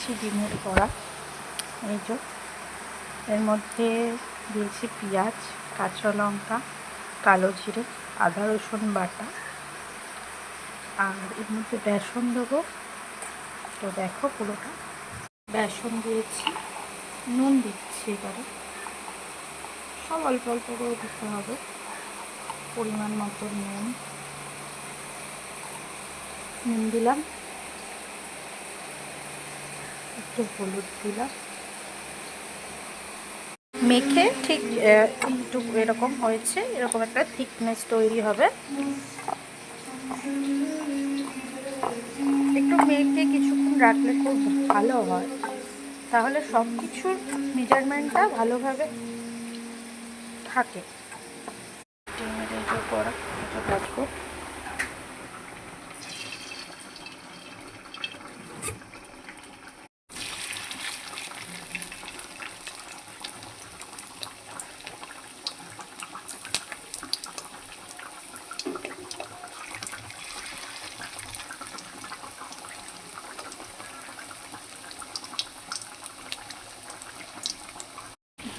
নিয়েছি ডিমের বড়া। এই যে এর মধ্যে দিয়েছি পেঁয়াজ, কাঁচা লঙ্কা, কালো জিরে, আদা রসুন বাটা, আর এর মধ্যে বেসন দেবো। তো দেখো পুরোটা বেসন দিয়েছি, নুন দিচ্ছি, এবারে সব অল্প অল্প করে দিতে হবে, পরিমাণ মতো নুন দিলাম, একটু হলুদ দিলাম, মেখে ঠিক একটু এরকম হয়েছে, এরকম একটা থিকনেস তৈরি হবে। একটু মেখে কিছুক্ষণ রাখলে খুব ভালো হয়, তাহলে সব কিছুর মেজারমেন্টটা ভালোভাবে থাকে। ডিমের এই যে করা এটা রাখবো।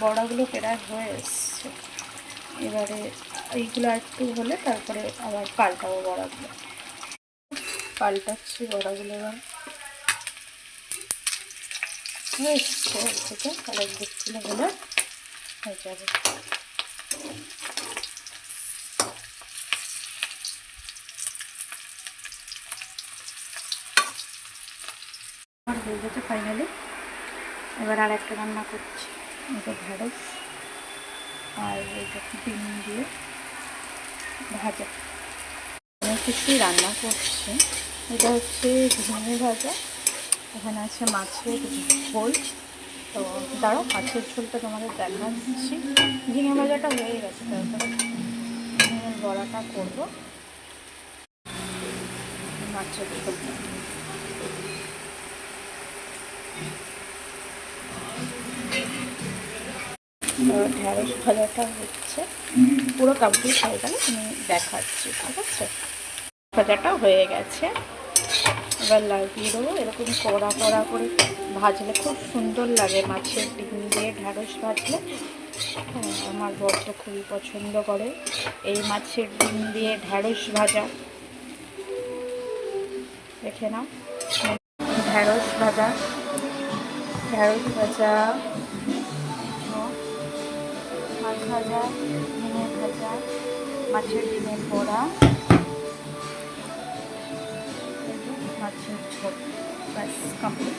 বড়াগুলো প্রায় হয়ে এসছে, এবারে এইগুলো একটু হলে তারপরে আবার পাল্টাবো বড়াগুলো। পাল্টাচ্ছি বড়াগুলো, এবার হয়ে এসছে থেকে আরেক দিকগুলো হলে হয়ে যাবে। আমার হয়ে গেছে ফাইনালি। এবার আর একটা রান্না করছি, এটা ঢেঁড়স আর এটা ডিম দিয়ে ভাজা। অনেক কিছুই রান্না করছি। এটা হচ্ছে ঝিঙে ভাজা, এখানে আছে মাছের ঝোল। তো দাঁড়াও মাছের ঝোলটা তোমাদের দেখাচ্ছি। ঝিঙে ভাজাটা হয়ে গেছে, তারপরে ঝিঙের বড়াটা করবো। মাছের ঝোলটা ঢেঁড়স ভাজাটা হচ্ছে, পুরো কমপ্লিট হয়ে গেলে আমি দেখাচ্ছি, ঠিক আছে? ভাজাটা হয়ে গেছে, এবার লাগিয়ে দেবো। এরকম কড়া কড়া করে ভাজলে খুব সুন্দর লাগে, মাছের ডিম দিয়ে ঢেঁড়স ভাজলে। হ্যাঁ, আমার বর তো খুবই পছন্দ করে এই মাছের ডিম দিয়ে ঢেঁড়স ভাজা। দেখে নাও, ঢেঁড়স ভাজা, ঢেঁড়স ভাজা, মাছ ভাজা, ঝিঙে ভাজা, মাছের ডিমের বড়া, মাছের ঝোল, ব্যাস কমপ্লিট।